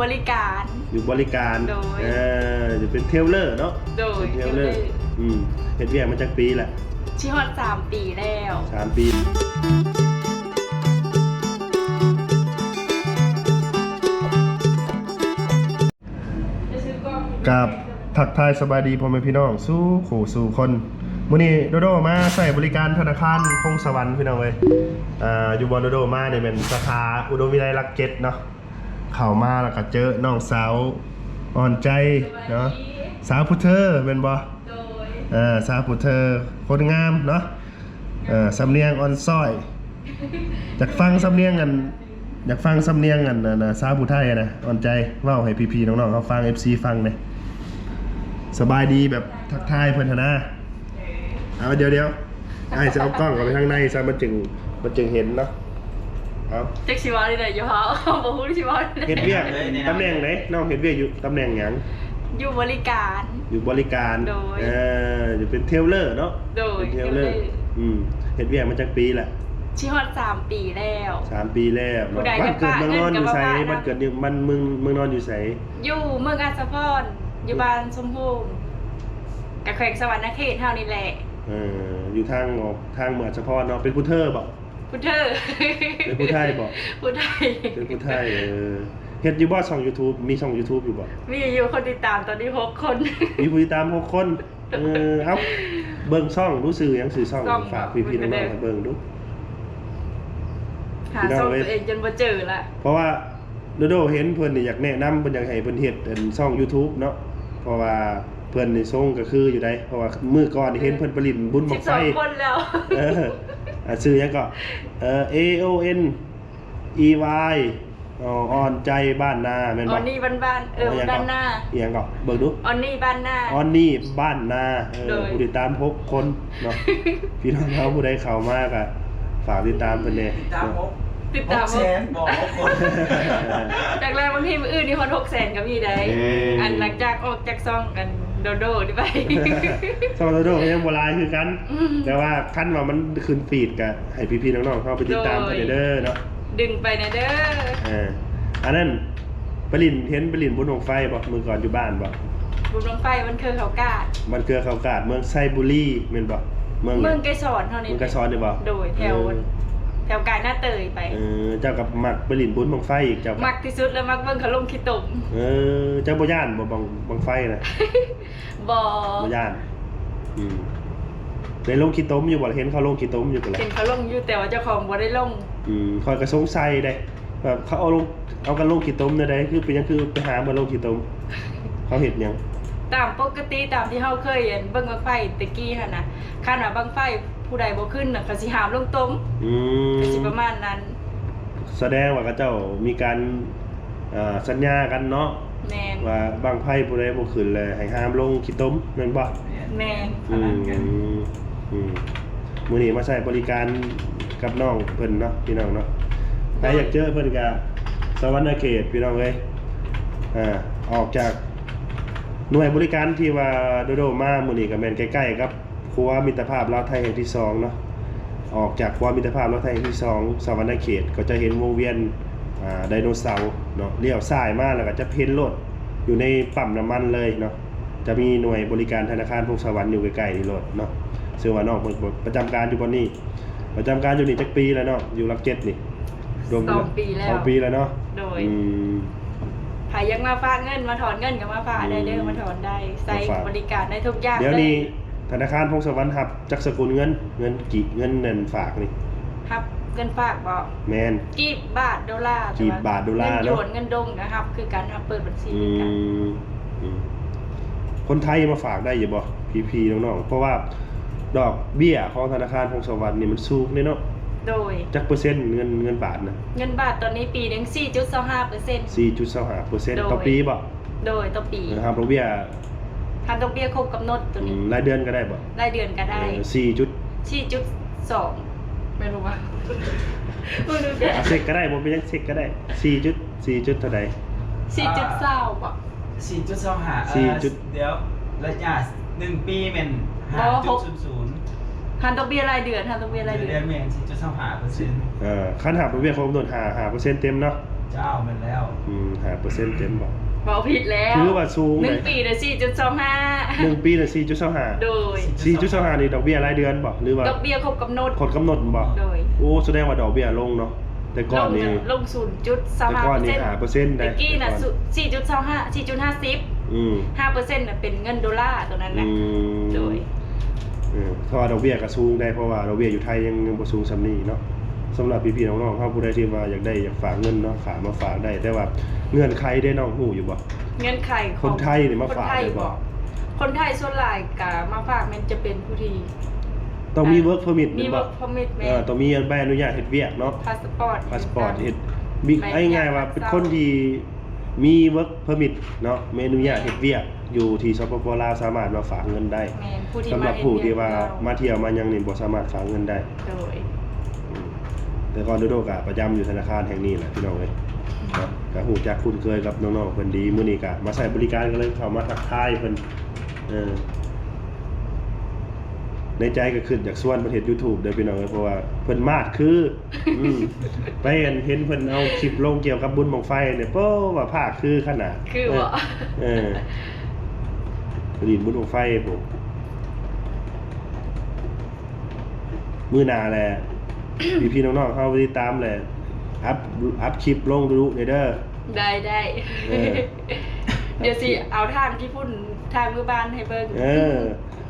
บริการอยู่บริการโดยจะเป็นเทเลอร์เนาะโดยเทเลอร์เฮ็ดเวียกมาจากปีแหละชิฮอด3 ปีแล้ว3 ปีกับทักทายสบายดีพ่อแม่พี่น้องสู้ขู่สู่คนมื้อนี้โดโดมาใส่บริการธนาคารพงสวรรค์พี่น้องเว้ยอยู่บอนโดโดมาเนี่ยเป็นสาขาอุดมวิไลรักเจ็ดเนาะเข้ามาแล้วก็เจอน้องสาวอ่อนใจเนาะสาวผู้เธอเป็นบ่สาวผู้เธอคนงามเนาะสำเนียงอ่อนซ้อยอยากฟังสำเนียงกันสาวผู้ไทยนะอ่อนใจเว้าให้พี่ๆน้องๆเขาฟัง FC ฟังเลยสบายดีแบบทักทายเพิ่นนะเอาเดี๋ยวไอ้จะเอากล้องเข้าไปข้างในซะมันจึงเห็นเนาะครับเจ็กชิวาได้อยู่เฮาบ่ฮู้ชิวาเฮ็ดเวียกตำแหน่งไหนน้องเฮ็ดเวียกอยู่ตำแหน่งหยังอยู่บริการโดยจะเป็นเทเลอร์เนาะโดยเทเลอร์เฮ็ดเวียกมาจากปีแหละชิฮอด3 ปีแล้ว3 ปีแล้วบ้านเกิดเมืองนอนอยู่ไสบ้านเกิดอยู่มันเมืองนอนอยู่ไสอยู่เมืองอัศพรอยู่บ้านชมพูกับแขวงสวรรณเขตเฮานี่แหละอยู่ทางออกทางเมืองอัศพรเนาะเป็นผู้เธอบ่ผู้เธอเป็นผู้ไทยบ่ผู้ไทยเป็นผู้ไทยเฮ็ดอยู่บ่ช่อง YouTube มีช่อง YouTube อยู่บ่มีอยู่คนติดตามตอนนี้6 คนมีผู้ติดตาม6 คนเอ้าเบิ่งช่องรู้สึกหยังสื่อช่องฝากพี่ๆน้องๆให้เบิ่งดูหาช่องตัวเองจนบ่เจอละเพราะว่าโดโดเห็นเพิ่นนี่อยากแนะนำเพิ่นอยากให้เพิ่นเฮ็ดช่อง YouTube เนาะเพราะว่าเพิ่นนี่ทรงก็คืออยู่ได้เพราะว่ามื้อก่อนนี่เห็นเพิ่นผลิตบุญบั้งไฟ12 คนแล้วชื่อหยังก็AON EY อ่อนใจบ้านนาแม่นบ่ออนนี่บ้านบ้านนาอีหยังก็เบิ่งดูออนนี่บ้านนาผู้ติดตาม6 คนเนาะพี่น้องเฮาผู้ใดเข้ามาก็ฝากติดตามเพิ่นแน่ติดตามบอกคนจากแรกบางทีมื้ออื่นนี่ฮอด600,000ก็มีได้อันหลังจากออกจากซ่องกันโดโดดิไปซ่องโดโดก็ยังบ่หลายคือกันแต่ว่าคันว่ามันขึ้นฟีดก็ให้พี่ๆน้องๆเข้าไปติดตามเพิ่นเด้อเนาะดึงไปนะเด้ออันนั้นไปลินบุญบั้งไฟบ่มื้อก่อนอยู่บ้านบ่บุญบั้งไฟมันคือเขากาดเมืองไซบุรีแม่นบ่เมืองไกรสอนเท่านี้เมืองไกรสอนนี่บ่โดยแถวกายหน้าเตยไปเจ้ากับมักไปลินบุญบั้งไฟอีกเจ้ามักที่สุดแล้วมักเบิ่งเขาลงขี้ตมเจ้าบ่ย่านบ่บั้งไฟน่ะบ่ย่านได้ลงขี้ตมอยู่บ่เห็นเขาลงขี้ตมอยู่บ่ล่ะเห็นเขาลงอยู่แต่ว่าเจ้าของบ่ได้ลงคอยก็สงสัยได้แบบเขาเอากันลงขี้ตมได้คือเป็นหยังคือไปหาบ่ลงขี้ตมเขาเฮ็ดหยังตามปกติตามที่เฮาเคยเห็นเบิ่งบั้งไฟตะกี้หั่นน่ะคันว่าบั้งไฟผู้ใดบ่ขึ้นน่ะเขาสิหามลงตมก็สิประมาณนั้นแสดงว่าเขาเจ้ามีการสัญญากันเนาะแม่นว่าบั้งไฟผู้ใดบ่ขึ้นเลยให้หามลงขี้ตมแม่นบ่แม่นมื้อนี้มาใช้บริการกับน้องเพิ่นเนาะพี่น้องเนาะใครอยากเจอเพิ่นก็สวรรณเขตพี่น้องเอ้ยออกจากหน่วยบริการที่ว่าโดโดมามื้อนี้ก็แม่นใกล้ๆครับครัวมิตรภาพลาวไทยแห่งที่2เนาะออกจากครัวมิตรภาพลาวไทยแห่งที่2สวรรณเขตก็จะเห็นวงเวียนไดโนเสาร์เนาะเลี้ยวซ้ายมาแล้วก็จะเพ้นรถอยู่ในปั๊มน้ำมันเลยเนาะจะมีหน่วยบริการธนาคารพงสวรรค์อยู่ใกล้ๆนี่รถเนาะซึ่งว่าน้องประจำการอยู่บนนี้ประจำการอยู่นี่จักปีแล้วเนาะอยู่รักเจ็ดนี่รวม2 ปีแล้วเนาะโดยใครยังมาฝากเงินมาถอนเงินก็มาฝากได้เด้อมาถอนได้ใช้บริการได้ทุกอย่างเดี๋ยวนี้ธนาคารพงสวรรค์รับจักสกุลเงินกี่เงินฝากนี่ครับเงินฝากบ่แม่นกีบบาทดอลลาร์เนาะเงินหยวนเงินดงนะครับคือการเปิดบัญชีกันคนไทยมาฝากได้อยู่บ่พี่ๆน้องๆเพราะว่าดอกเบี้ยของธนาคารพงสวรรค์นี่มันสูงเนาะโดยจักเปอร์เซ็นต์เงินบาทนะเงินบาทตอนนี้ปีนึง 4.25% 4.25%ต่อปีบ่โดยต่อปีครับดอกเบี้ยทำดอกเบี้ยครบกำหนดตัวนี้รายเดือนก็ได้บ่รายเดือนก็ได้4.2ไม่รู้ว่าเช็คก็ได้บ่เป็นจังเช็คก็ได้4.เท่าใด4.20บ่4.25เดี๋ยวระยะ1ปีแม่น 5.00 หันดอกเบี้ยรายเดือนหันดอกเบี้ยรายเดือนแม่น4.25%คันหักดอกเบี้ยครบกำหนด5% เต็มเนาะ เจ้ามันแล้ว 5%เต็มบ่ บอกผิดแล้ว ถือว่าสูงเลย 1 ปีเดี๋ยว4.25 1 ปีน่ะ4.25 โดย 4.25นี่ดอกเบี้ยรายเดือนบ่หรือว่า ดอกเบี้ยครบกำหนด กฎกำหนดบ่ โดย โอ้แสดงว่าดอกเบี้ยลงเนาะแต่ก่อนนี่ ลง แต่ก่อนนี่ 5% แต่กี้น่ะ แต่ก่อน 4.25 อืม 5%น่ะเป็นเงินดอลลาร์ตัวนั้นนะโดย เพราะว่าดอกเบี้ยก็สูงได้เพราะว่าดอกเบี้ยอยู่ไทยยังบ่สูงส่ำนี้เนาะสำหรับพี่ๆน้องๆเฮาผู้ใดที่ว่าอยากฝากเงินเนาะฝากมาฝากได้ แต่ว่าเงื่อนไขได้น้องฮู้อยู่บ่ เงื่อนไขของ คนไทยนี่มาฝาก คนไทย ได้บ่ คนไทยส่วนหลายก็มาฝากมันจะเป็นผู้ที่ ต้องมี work permit มี บ่ work permit แม่ ต้องมีใบอนุญาตเฮ็ดเวียกเนาะ พาสปอร์ต พาสปอร์ตเฮ็ดบิ๊กง่ายๆว่าเป็นคนที่มี work permit เนาะมีอนุญาตเฮ็ดเวียกอยู่ที่สปปลาวสามารถมาฝากเงินได้ แม่นผู้ที่ สำหรับผู้ที่ว่ามาเที่ยวมาหยังนี่บ่สามารถฝากเงินได้ โดย แต่ก่อนโดโดก็ประจำอยู่ธนาคารแห่งนี้แหละพี่น้องเอ้ยเนาะก็ฮู้จักคุ้นเคยกับน้องๆเพิ่นดีมื้อนี้ก็มาใช้บริการกันเลยเข้ามาทักทายเพิ่นในใจก็ขึ้นจากส่วนประเทศ YouTube เด้อพี่น้องเอ้ยเพราะว่าเพิ่นมาดคือไปเห็นเพิ่นเอาคลิปลงเกี่ยวกับบุญบั้งไฟเนี่ยโป้ว่าภาคคือขนาด คือบ่ ดินบุญบั้งไฟผมมื้อหน้าแหละ พี่ๆน้องๆเฮาไปติดตามแหละอัพคลิปลงดูเด้อ ได้ เดี๋ยวสิเอาทางที่พุ่นทางมือบ้านให้เบิ่ง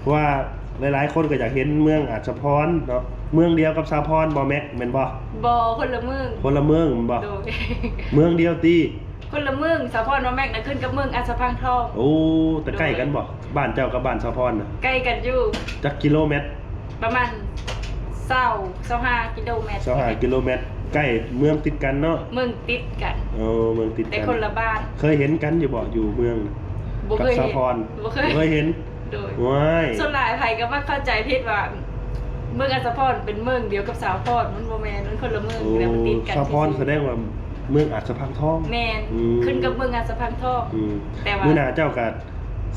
เพราะว่าหลายๆคนก็อยากเห็นเมืองอาจสะพรเนาะเมืองเดียวกับสาพรบ่แม็กแม่นบ่ บ่คนละเมือง คนละเมืองแม่นบ่ โดย เมืองเดียวติ คนละเมืองสะพรว่าแม่งน่ะขึ้นกับเมืองอัสสัมพังทอง โอ้แต่ใกล้กันบ่บ้านเจ้ากับบ้านสาพรน่ะ ใกล้กันอยู่ จักกิโลเมตร ประมาณ25กิโลเมตร 25กิโลเมตรใกล้เมืองติดกันเนาะ เมืองติดกัน เมืองติด แต่ กัน คนละบ้าน เคยเห็นกันอยู่บ่อยู่เมืองน่ะ บ่ กั เคย สา เห็น พร บ่เค เค ย ยเห็น โดย ว้าย ส่วนหลายไผก็มาเข้าใจผิดว่าเมืองอัสสัมพันธ์เป็นเมืองเดียวกับสาพรมันบ่แม่นมันคนละเมือง โอ้ แล้วมันติดกัน สาพรแสดงว่าเมืองอาจสะพังทอง แม่น อืม ขึ้นกับเมืองอัสสัมพันธ์ทอง แต่ว่า มื้อหน้าเจ้าก็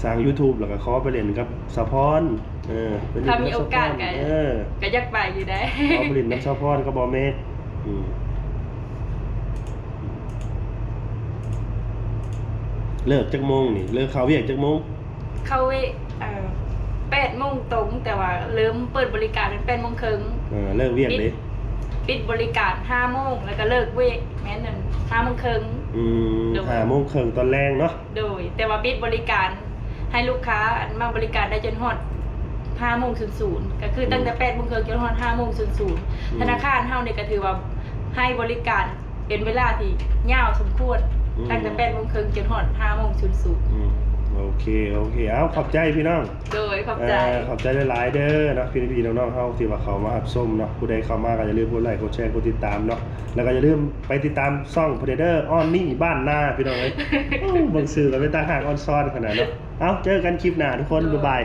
สร้าง YouTube แล้วก็ขอไปเล่นกับสาพรไปเล่น ถ้า บ มีโอกาสก็ ก็อยากไปอยู่ได้ ขอไปเล่นกับสาพรก็บ่แม่เลิกจักโมงนี่เลิกเข้าเวียกจักโมง เข้าเว8 โมงตรงแต่ว่าเริ่มเปิดบริการเป็น8 โมงครึ่ง เลิกเวียกเด้ ปิดบริการ5 โมงแล้วก็เลิกเวกแม้นั่น5 โมงครึ่ง 5 โมงครึ่งตอนแรงเนาะ โดยแต่ว่าปิดบริการให้ลูกค้ามาบริการได้จนฮอด5 โมง00ก็คือตั้งแต่8 โมงครึ่งจนฮอด5 โมง00ธนาคารเฮานี่ก็ถือว่าให้บริการเป็นเวลาที่ยาวสมควรตั้งแต่8 โมงครึ่งจนฮอด5 โมง00โอเคเอาขอบใจพี่น้อง โดยขอบใจ ขอบใจหลายๆเด้อเนาะพี่ๆน้องๆเฮาที่ว่าเขามารับชมเนาะผู้ใดเข้ามาก็อย่าลืมกดไลค์กดแชร์กดติดตามเนาะแล้วก็อย่าลืมไปติดตามช่อง Predator ออนนี่บ้านนาพี่น้องเอ้ย บางสื่อก็เป็นตาหากออนซ้อนขนาดเนาะเอ้าเจอกันคลิปหน้าทุกคนบ๊ายบาย